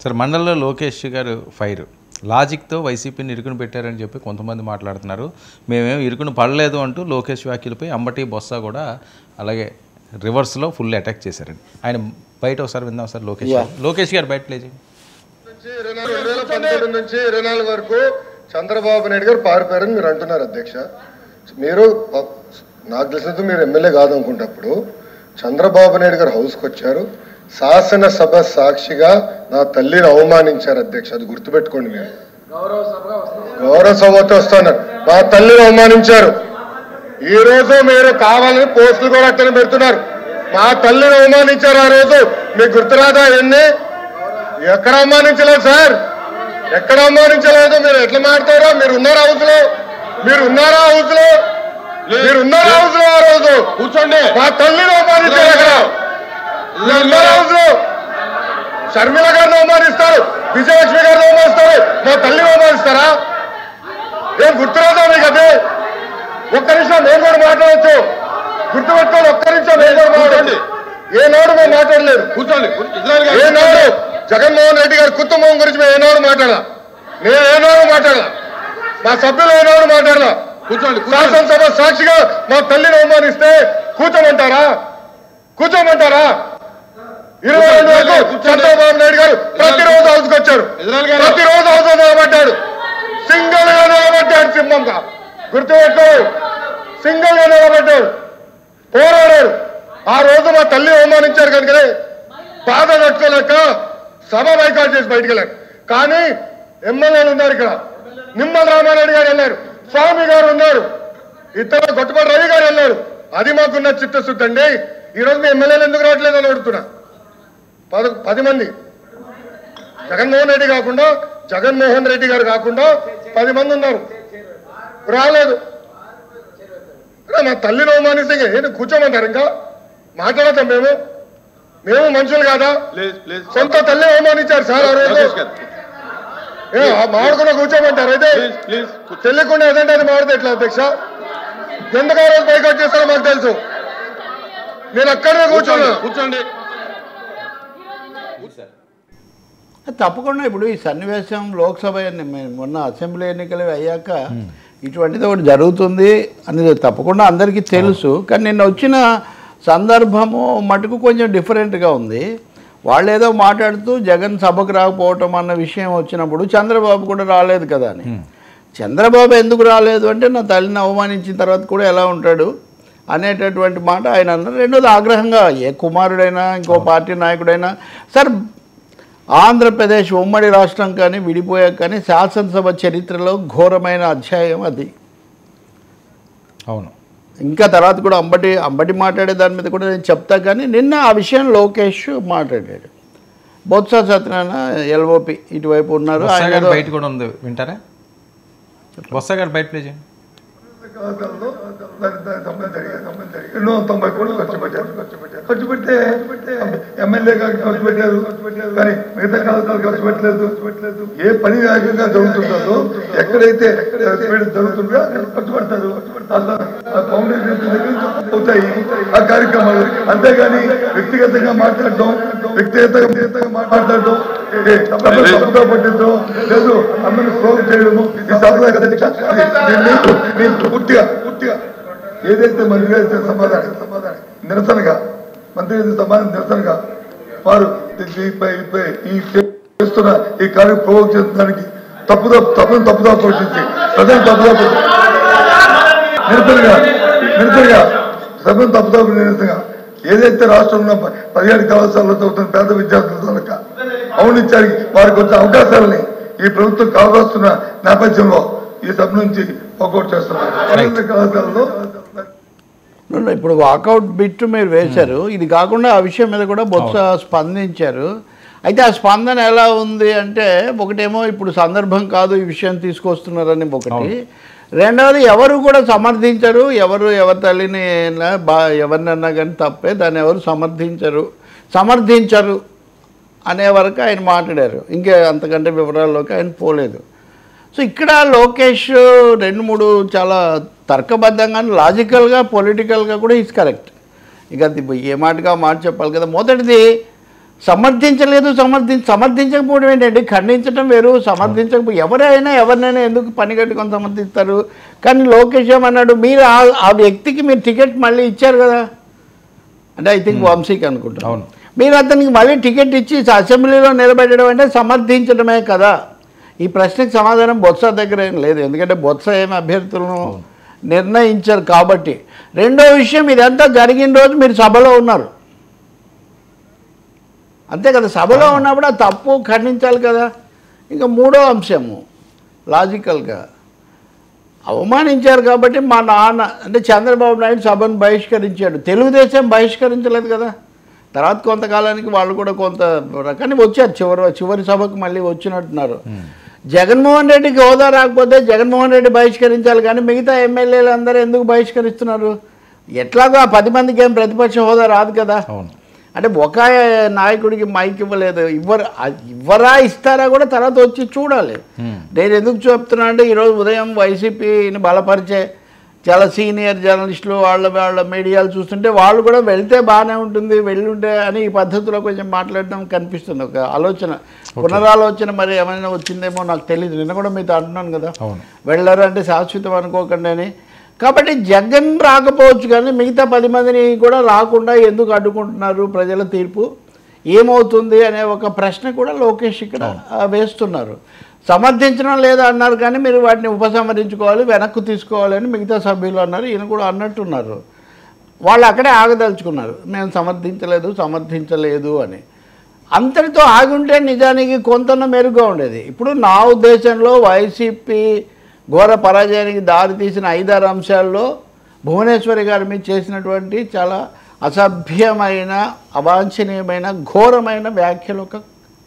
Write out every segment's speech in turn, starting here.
Sir మండలంలో లోకేష్ గారు fire లాజిక్తో వైసీపీని ఇరుకుని పెట్టారని చెప్పి కొంతమంది మాట్లాడుతున్నారు. మేమేం ఇరుకుని పడలేదు అంటూ లోకేష్ వ్యాఖ్యలపై అంబటి బొత్స కూడా అలాగే రివర్స్లో ఫుల్ అటాక్ చేశారండి. ఆయన బయట ఒకసారి విందాం సార్. లోకేష్ గారు బయట ప్లే చేయండి. 2013 నుంచి 24 వరకు చంద్రబాబు నాయుడు గారు పారిపోయారని మీరు అంటున్నారు అధ్యక్ష. మీరు నాకు తెలిసినంత మీరు ఎమ్మెల్యే కాదనుకుంటప్పుడు చంద్రబాబు నాయుడు గారు హౌస్కి వచ్చారు, శాసనసభ సాక్షిగా నా తల్లిని అవమానించారు అధ్యక్ష. అది గుర్తుపెట్టుకోండి. మీరు గౌరవ సభతో వస్తున్నారు, నా తల్లిని అవమానించారు. ఈ రోజు మీరు కావాలని పోస్టులు కూడా అట్టని పెడుతున్నారు. మా తల్లిని అవమానించారు. ఆ రోజు మీకు గుర్తురాదా? ఎన్ని ఎక్కడ అవమానించలేదు సార్, ఎక్కడ అవమానించలేదు. మీరు ఎట్లా మాట్లాడారో. మీరు ఉన్నారా హౌస్ లో? మీరు ఉన్నారా హౌస్ లో? మీరు ఉన్నారా హౌస్ లో? ఆ రోజు కూర్చోండి. మా తల్లిని అవమానించారు. అక్కడ ఉన్నారా హౌస్ లో? షర్మిల గారిని అవమానిస్తారు, విజయలక్ష్మి గారిని అవమానిస్తారు, మా తల్లిని అవమానిస్తారా? ఏం గుర్తురాదా మీకు? అదే ఒక్క నిమిషం నేను కూడా మాట్లాడవచ్చు. గుర్తుపెట్టుకోండి. ఒక్క నిమిషం నేను కూడా మాట్లాడండి. ఏనాడు మేము మాట్లాడలేదు. కూర్చోండి. ఏనాడు జగన్మోహన్ రెడ్డి గారి కుటుంబం గురించి మేము ఏనాడు మాట్లాడాల? నేను ఏనాడు మాట్లాడాల? మా సభ్యులు ఏనాడు మాట్లాడాల? కూర్చోండి. శాసనసభ సాక్షిగా మా తల్లిని అవమానిస్తే కూర్చోమంటారా? కూర్చోమంటారా? 22 వరకు చంద్రబాబు నాయుడు గారు ప్రతిరోజు హౌస్కి వచ్చారు, ప్రతిరోజు హౌస్ నిలబడ్డాడు, సింగిల్ గా నిలబడ్డాడు. సింహంగా గుర్తుపెట్టుకో, సింగిల్ గా నిలబడ్డాడు, పోరాడాడు. ఆ రోజు మా తల్లి అవమానించారు కనుకనే బాధ తట్టుకోలేక సభ బైకాట్ చేసి బయటికి వెళ్ళారు. కానీ ఎమ్మెల్యేలు ఉన్నారు ఇక్కడ. నిమ్మల రామారెడ్డి గారు వెళ్ళారు, స్వామి గారు ఉన్నారు, ఇతర గొట్టపాటి రవి గారు వెళ్ళారు. అది మాకున్న చిత్తశుద్ధి అండి. ఈరోజు మీ ఎమ్మెల్యేలు ఎందుకు రావట్లేదు అని అడుగుతున్నా. 10 మంది జగన్మోహన్ రెడ్డి గారు కాకుండా 10 మంది ఉన్నారు, రాలేదు. మా తల్లిని అవమానిస్తే ఏంటి కూర్చోమంటారు? ఇంకా మాట్లాడతాం మేము మనుషులు కాదా? సొంత తల్లి అవమానించారు సార్ ఆ రోజు. మాడుకున్నా కూర్చోమంటారు. అయితే తెలియకుండా ఏదంటే అది మాడితే ఎట్లా అధ్యక్ష? ఎందుకు ఆ రోజు బైకాట్ చేస్తారో మాకు తెలుసు. నేను అక్కడే కూర్చోండి. తప్పకుండా ఇప్పుడు ఈ సన్నివేశం లోక్సభ మొన్న అసెంబ్లీ ఎన్నికలు అయ్యాక ఇటువంటిది ఒకటి జరుగుతుంది అనేది తప్పకుండా అందరికీ తెలుసు. కానీ నిన్న వచ్చిన సందర్భము మటుకు కొంచెం డిఫరెంట్గా ఉంది. వాళ్ళు ఏదో మాట్లాడుతూ జగన్ సభకు రాకపోవటం అన్న విషయం వచ్చినప్పుడు చంద్రబాబు కూడా రాలేదు కదా అని. చంద్రబాబు ఎందుకు రాలేదు అంటే నా తల్లిని అవమానించిన తర్వాత కూడా ఎలా ఉంటాడు అనేటటువంటి మాట ఆయన అన్నారు. రెండోది ఆగ్రహంగా ఏ కుమారుడైనా ఇంకో పార్టీ నాయకుడైనా సార్, ఆంధ్రప్రదేశ్ ఉమ్మడి రాష్ట్రం కానీ విడిపోయాక కానీ శాసనసభ చరిత్రలో ఘోరమైన అధ్యాయం అది. అవును. ఇంకా తర్వాత కూడా అంబటి మాట్లాడే దాని మీద కూడా నేను చెప్తా. కానీ నిన్న ఆ విషయం లోకేష్ మాట్లాడాడు. బొత్స సత్యనారాయణ ఎల్ఓపి ఇటువైపు ఉన్నారు. ఆయన బయట కూడా ఉంది, వింటారా? బొత్స గారు బయట ప్లే చేయండి. 90 కోట్లు ఖర్చు పెడితే ఎమ్మెల్యే గారికి ఖర్చు పెట్టారు, కానీ మిగతా కాలకాలు ఖర్చు పెట్టలేదు. ఏ పని వేగంగా జరుగుతుందో, ఎక్కడైతే జరుగుతుందో ఖర్చు పెడతారు. ఫౌండేషన్ దగ్గర అవుతాయి ఆ కార్యక్రమాలు. అంతేగాని వ్యక్తిగతంగా మాట్లాడడం తప్పుగా పట్టించడం లేదు, అందరూ స్లోగం చేయడము పూర్తిగా ఏదైతే మంత్రి గారి సమాధానం నిరసనగా నిరసనగా వారు ఈ చేస్తున్న ఈ కార్యం ప్రవోక్ చేయడానికి తప్పుదా ప్రవర్తించి ప్రజలు నిరసనగా సభను నిరసనగా ఏదైతే రాష్ట్రంలో 17 కళాశాలలో చదువుతున్న పేద విద్యార్థుల అవునిచ్చారికి వారికి వచ్చే అవకాశాలని ఈ ప్రభుత్వం కావాల్సిన నేపథ్యంలో ఈ సభ నుంచి వాకౌట్ చేస్తున్నారు. కళాశాలలో ఇప్పుడు వాకౌట్ బిట్ మీరు వేశారు. ఇది కాకుండా ఆ విషయం మీద కూడా బొత్స స్పందించారు. అయితే ఆ స్పందన ఎలా ఉంది అంటే, ఒకటేమో ఇప్పుడు సందర్భం కాదు ఈ విషయం తీసుకొస్తున్నారని ఒకటి, రెండవది ఎవరు కూడా సమర్థించరు. ఎవరి తల్లిని ఎవరినన్నా కానీ తప్పే, దాన్ని ఎవరు సమర్థించరు అనే వరకు ఆయన మాట్లాడారు. ఇంకే అంతకంటే వివరాల్లోకి ఆయన పోలేదు. సో ఇక్కడ లోకేష్ 2-3 చాలా తర్కబద్ధంగా, లాజికల్గా, పొలిటికల్గా కూడా ఈజ్ కరెక్ట్. ఇక అది ఏ మాటగా మాట చెప్పాలి కదా. మొదటిది సమర్థించలేదు. సమర్థించకపోవడం ఏంటండి? ఖండించడం వేరు, సమర్థించకపో ఎవరినైనా ఎందుకు పని కట్టుకొని సమర్థిస్తారు? కానీ లోకేష్ ఏమన్నాడు, మీరు ఆ వ్యక్తికి మీరు టికెట్ మళ్ళీ ఇచ్చారు కదా, అంటే ఐ థింక్ వంశీకి అనుకుంటాను, మీరు అతనికి మళ్ళీ టికెట్ ఇచ్చి అసెంబ్లీలో నిలబెట్టడం అంటే సమర్థించడమే కదా. ఈ ప్రశ్నకి సమాధానం బొత్స దగ్గర ఏం లేదు, ఎందుకంటే బొత్స ఏమి అభ్యర్థులను నిర్ణయించారు కాబట్టి. రెండో విషయం, ఇదంతా జరిగిన రోజు మీరు సభలో ఉన్నారు అంతే కదా, సభలో ఉన్నప్పుడు ఆ తప్పు ఖండించాలి కదా. ఇంకా మూడో అంశము లాజికల్గా అవమానించారు కాబట్టి మా నాన్న అంటే చంద్రబాబు నాయుడు సభను బహిష్కరించాడు, తెలుగుదేశం బహిష్కరించలేదు కదా. తర్వాత కొంతకాలానికి వాళ్ళు కూడా కొంత రకాన్ని వచ్చారు, చివరి సభకు మళ్ళీ వచ్చినట్టున్నారు. జగన్మోహన్ రెడ్డికి హోదా రాకపోతే జగన్మోహన్ రెడ్డి బహిష్కరించాలి, కానీ మిగతా ఎమ్మెల్యేలు అందరూ ఎందుకు బహిష్కరిస్తున్నారు? ఎట్లాగో ఆ 10 మందికి ఏం ప్రతిపక్ష హోదా రాదు కదా. అంటే ఒక నాయకుడికి మైక్ ఇవ్వలేదు, ఇవ్వరా ఇస్తారా కూడా తర్వాత వచ్చి చూడాలి. నేను ఎందుకు చెప్తున్నా అంటే ఈరోజు ఉదయం వైసీపీని బలపరిచే చాలా సీనియర్ జర్నలిస్టులు వాళ్ళ మీడియాలు చూస్తుంటే వాళ్ళు కూడా వెళ్తే బాగానే ఉంటుంది, వెళ్ళుంటే అని ఈ పద్ధతిలో కొంచెం మాట్లాడడం కనిపిస్తుంది. ఒక ఆలోచన, పునరాలోచన మరి ఏమైనా వచ్చిందేమో నాకు తెలియదు. నిన్న కూడా మీతో అంటున్నాను కదా, వెళ్ళరు అంటే శాశ్వతం అనుకోకండి అని. కాబట్టి జగన్ రాకపోవచ్చు, కానీ మిగతా 10 మందిని కూడా రాకుండా ఎందుకు అడ్డుకుంటున్నారు? ప్రజల తీర్పు ఏమవుతుంది అనే ఒక ప్రశ్న కూడా లోకేష్ ఇక్కడ వేస్తున్నారు. సమర్థించడం లేదా అన్నారు, కానీ మీరు వాటిని ఉపసంహరించుకోవాలి, వెనక్కు తీసుకోవాలని మిగతా సభ్యులు అన్నారు. ఈయన కూడా అన్నట్టున్నారు. వాళ్ళు అక్కడే ఆగదలుచుకున్నారు, మేము సమర్థించలేదు అని. అంతటితో ఆగుంటే నిజానికి కొంత మెరుగ్గా ఉండేది. ఇప్పుడు నా ఉద్దేశంలో వైసీపీ ఘోర పరాజయానికి దారితీసిన 5-6 అంశాల్లో భువనేశ్వరి గారి మీద చేసినటువంటి చాలా అసభ్యమైన, అవాంఛనీయమైన, ఘోరమైన వ్యాఖ్యలు ఒక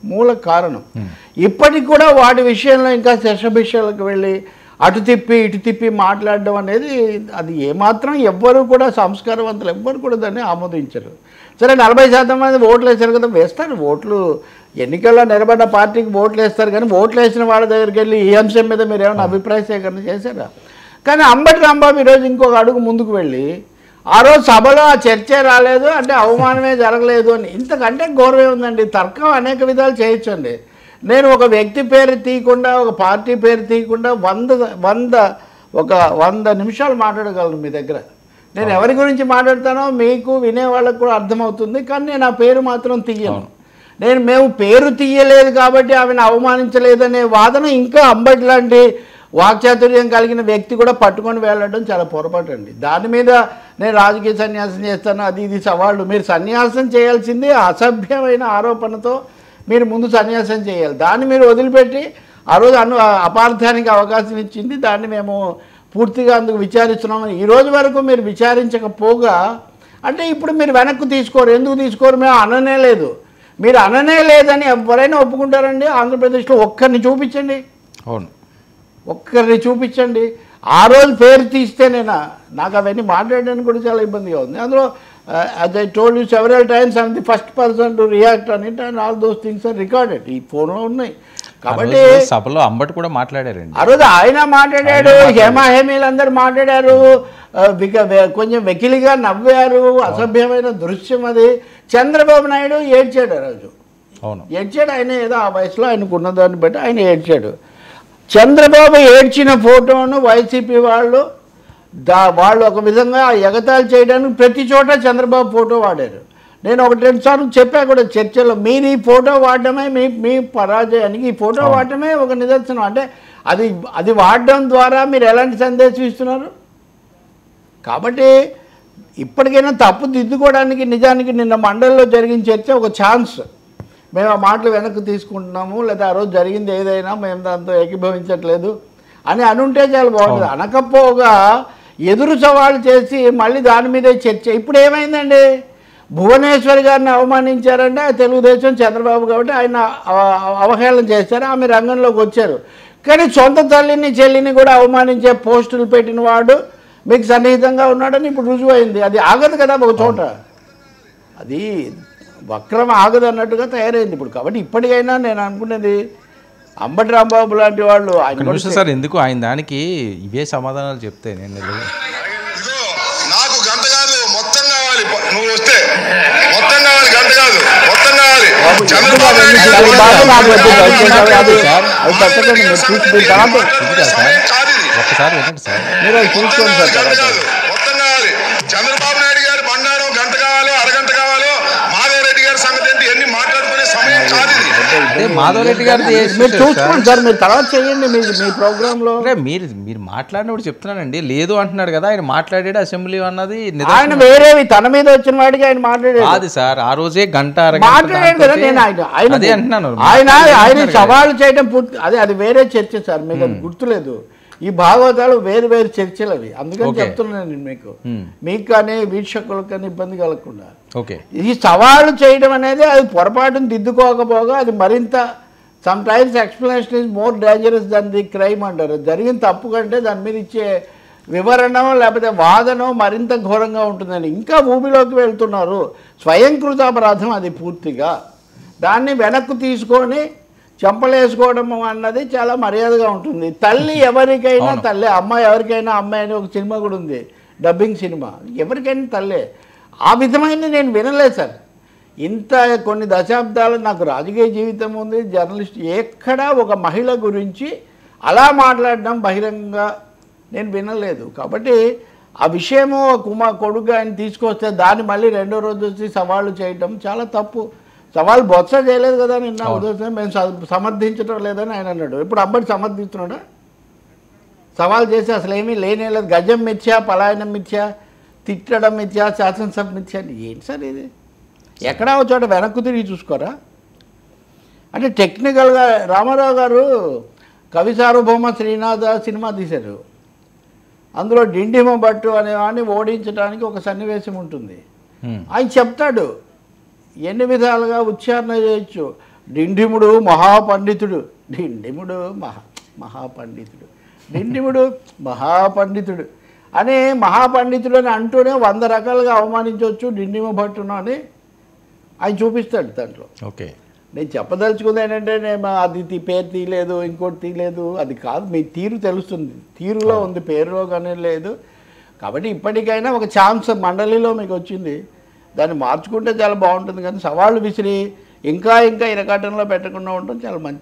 మూల కారణం. ఇప్పటికి కూడా వాటి విషయంలో ఇంకా శశభిషలకు వెళ్ళి అటు తిప్పి ఇటు తిప్పి మాట్లాడడం అనేది అది ఏమాత్రం ఎవ్వరూ కూడా సంస్కారవంతులు ఎవ్వరు కూడా దాన్ని ఆమోదించరు. సరే 40% మంది ఓట్లు వేస్తారు కదా, వేస్తారు ఓట్లు, ఎన్నికల్లో నిలబడ్డ పార్టీకి ఓట్లు వేస్తారు, కానీ ఓట్లు వేసిన వాళ్ళ దగ్గరికి వెళ్ళి ఈ అంశం మీద మీరు ఏమైనా అభిప్రాయ సేకరణ చేశారా? కానీ అంబటి రాంబాబు ఈరోజు ఇంకొక అడుగు ముందుకు వెళ్ళి ఆ రోజు సభలో ఆ చర్చే రాలేదు అంటే అవమానమే జరగలేదు అని, ఇంతకంటే గౌరవం ఉందండి. తర్కం అనేక విధాలు చేయొచ్చండి. నేను ఒక వ్యక్తి పేరు తీయకుండా, ఒక పార్టీ పేరు తీయకుండా 100 నిమిషాలు మాట్లాడగలను మీ దగ్గర. నేను ఎవరి గురించి మాట్లాడతానో మీకు వినేవాళ్ళకు కూడా అర్థమవుతుంది, కానీ నేను ఆ పేరు మాత్రం తీయను. మేము పేరు తీయలేదు కాబట్టి ఆమెను అవమానించలేదనే వాదన ఇంకా అంబటి లాంటి వాక్చాతుర్యం కలిగిన వ్యక్తి కూడా పట్టుకొని వెళ్ళడం చాలా పొరపాటు అండి. దాని మీద నేను రాజకీయ సన్యాసం చేస్తాను, అది ఇది సవాళ్ళు. మీరు సన్యాసం చేయాల్సింది అసభ్యమైన ఆరోపణతో మీరు ముందు సన్యాసం చేయాలి. దాన్ని మీరు వదిలిపెట్టి ఆ రోజు అపార్థానికి అవకాశం ఇచ్చింది, దాన్ని మేము పూర్తిగా అందుకు విచారిస్తున్నాము. ఈ రోజు వరకు మీరు విచారించకపోగా అంటే ఇప్పుడు మీరు వెనక్కు తీసుకోరు. ఎందుకు తీసుకోరు? మేము అననే లేదు. మీరు అననే లేదని ఎవరైనా ఒప్పుకుంటారండి? ఆంధ్రప్రదేశ్లో ఒక్కరిని చూపించండి, ఒక్కరిని చూపించండి. ఆ రోజు పేరు తీస్తేనేనా? నాకు అవన్నీ మాట్లాడడానికి కూడా చాలా ఇబ్బందిగా ఉంది. అందులో as I told you several times, I am the first person to react on it and all those things are recorded. ఈ ఫోన్లో ఉన్నాయి. కాబట్టి సభలో అంబటి కూడా మాట్లాడారండి. ఆ రోజు ఆయన మాట్లాడాడు, హేమీలు అందరూ మాట్లాడారు, కొంచెం వెకిలిగా నవ్వారు. అసభ్యమైన దృశ్యం అది. చంద్రబాబు నాయుడు ఏడ్చాడు ఆ రోజు, ఏడ్చాడు. ఆయన ఏదో ఆ వయసులో ఆయనకు ఉన్నదాన్ని బట్టి ఆయన ఏడ్చాడు. చంద్రబాబు ఏడ్చిన ఫోటోను వైసీపీ వాళ్ళు ఒక విధంగా ఎగతాళి చేయడానికి ప్రతి చోట చంద్రబాబు ఫోటో వాడారు. నేను 1-2 సార్లు చెప్పా కూడా చర్చలో, మీరు ఈ ఫోటో వాడటమే మీ పరాజయానికి, ఈ ఫోటో వాడటమే ఒక నిదర్శనం. అంటే అది వాడడం ద్వారా మీరు ఎలాంటి సందేశం ఇస్తున్నారు? కాబట్టి ఇప్పటికైనా తప్పు దిద్దుకోవడానికి నిజానికి నిన్న మండలిలో జరిగిన చర్చ ఒక ఛాన్స్. మేము ఆ మాటలు వెనక్కి తీసుకుంటున్నాము, లేదా ఆ రోజు జరిగింది ఏదైనా మేము దాంతో ఏకీభవించట్లేదు అని అనుంటే చాలా బాగుంటుంది. అనకపోగా ఎదురు సవాళ్ళు చేసి మళ్ళీ దాని మీదే చర్చ. ఇప్పుడు ఏమైందండి? భువనేశ్వరి గారిని అవమానించారంటే తెలుగుదేశం, చంద్రబాబు కాబట్టి ఆయన అవహేళన చేశారు, ఆమె రంగంలోకి వచ్చారు. కానీ సొంత తల్లిని చెల్లిని కూడా అవమానించే పోస్టులు పెట్టిన వాడు మీకు సన్నిహితంగా ఉన్నాడని ఇప్పుడు రుజువైంది. అది ఆగదు కదా ఒక చోట, అది వక్రం ఆగదు అన్నట్టుగా తయారైంది ఇప్పుడు. కాబట్టి ఇప్పటికైనా నేను అనుకునేది అంబటి రాంబాబు లాంటి వాళ్ళు సార్ ఎందుకు ఆయన దానికి ఇవే సమాధానాలు చెప్తే నేను నాకు గంట కాదు మొత్తం కావాలి, నువ్వు వస్తే మొత్తం కావాలి, గంట కాదు మొత్తం కావాలి. చంద్రబాబు నాయుడు గారు ఒక్కసారి వినండి సార్. మొత్తం కాదు, మొత్తం కావాలి. చంద్రబాబు నాయుడు గారు బంగారం గంట కావాలో అరగంట కావాలో మాధవరెడ్డి గారి సంగతి ఏంటి ఎన్ని మాట్లాడుకునే సమయం కాదు ఇది. అదే మాధవ్ రెడ్డి గారిది మీరు చూసుకోండి సార్, మీరు తర్వాత చేయండి మీ ప్రోగ్రాంలో. అంటే మీరు మాట్లాడినప్పుడు చెప్తున్నానండి, లేదు అంటున్నాడు కదా ఆయన మాట్లాడాడు అసెంబ్లీ అన్నది ఆయన వేరేవి తన మీద వచ్చిన వాడికి ఆయన మాట్లాడాడు. అది సార్ ఆ రోజే గంట మాట్లాడాడు కదా. నేను అదే అంటున్నాను. ఆయన సవాళ్ళు చేయడం పూర్తి అది వేరే చర్చ సార్, మీకు అది గుర్తులేదు. ఈ భాగవతాలు వేరు వేరు చర్చలు అవి, అందుకని చెప్తున్నాను నేను మీకు కానీ వీక్షకులకు కానీ ఇబ్బంది కలగకుండా. ఓకే, ఈ సవాళ్ళు చేయడం అనేది అది పొరపాటును దిద్దుకోకపోగా అది మరింత some times explanation is more dangerous than the crime అంటారు. జరిగిన తప్పు కంటే దాని మీద ఇచ్చే వివరణ లేకపోతే వాదన మరింత ఘోరంగా ఉంటుందని ఇంకా భూమిలోకి వెళ్తున్నారు. స్వయంకృతాపరాధం అది పూర్తిగా. దాన్ని వెనక్కు తీసుకొని చెంపలేసుకోవడం అన్నది చాలా మర్యాదగా ఉంటుంది. తల్లి ఎవరికైనా తల్లే, అమ్మాయి ఎవరికైనా అమ్మాయి అని ఒక సినిమా కూడా ఉంది, డబ్బింగ్ సినిమా. ఎవరికైనా తల్లే. ఆ విధమైన నేను వినలేదు సార్. ఇంత కొన్ని దశాబ్దాలు నాకు రాజకీయ జీవితం ఉంది, జర్నలిస్ట్, ఎక్కడా ఒక మహిళ గురించి అలా మాట్లాడడం బహిరంగంగా నేను వినలేదు. కాబట్టి ఆ విషయము కొడుకు ఆయన తీసుకొస్తే దాన్ని మళ్ళీ రెండో రోజు వచ్చి సవాళ్ళు చేయడం చాలా తప్పు. సవాళ్ళు బొత్స చేయలేదు కదా నిన్న ఉదయం, మేము సమర్థించడం లేదని ఆయన అన్నాడు. ఇప్పుడు అబ్బాయి సమర్థిస్తున్నాడా? సవాల్ చేసి అసలు ఏమీ లేనేలేదు. గజం మిథ్యా, పలాయనం మిథ్యా, తిట్టడం మిథ్యా, శాసనసభ మిథ్యా. ఏంటి సార్ ఇది? ఎక్కడా ఒక చోట వెనక్కు తిరిగి చూసుకోరా? అంటే టెక్నికల్గా రామారావు గారు కవి సార్వభౌమ శ్రీనాథ సినిమా తీశారు. అందులో డిండిమ భట్టు అనే వాడిని ఓడించడానికి ఒక సన్నివేశం ఉంటుంది. ఆయన చెప్తాడు ఎన్ని విధాలుగా ఉచ్చారణ చేయొచ్చు. డిండిముడు మహాపండితుడు, డిండిముడు మహాపండితుడు, డిండిముడు మహాపండితుడు అని మహాపండితుడు అని అంటూనే 100 రకాలుగా అవమానించవచ్చు డిండిమ భట్టును అని ఆయన చూపిస్తాడు దాంట్లో. ఓకే, నేను చెప్పదలుచుకుంది ఏంటంటే నేను అది పేరు తీయలేదు, ఇంకోటి తీయలేదు, అది కాదు. మీ తీరు తెలుస్తుంది, తీరులో ఉంది, పేరులో కానీ లేదు. కాబట్టి ఇప్పటికైనా ఒక ఛాన్స్ మండలిలో మీకు వచ్చింది, దాన్ని మార్చుకుంటే చాలా బాగుంటుంది. కానీ సవాళ్ళు విసిరి ఇంకా ఇరకాటంలో పెట్టకుండా ఉండడం చాలా మంచిది.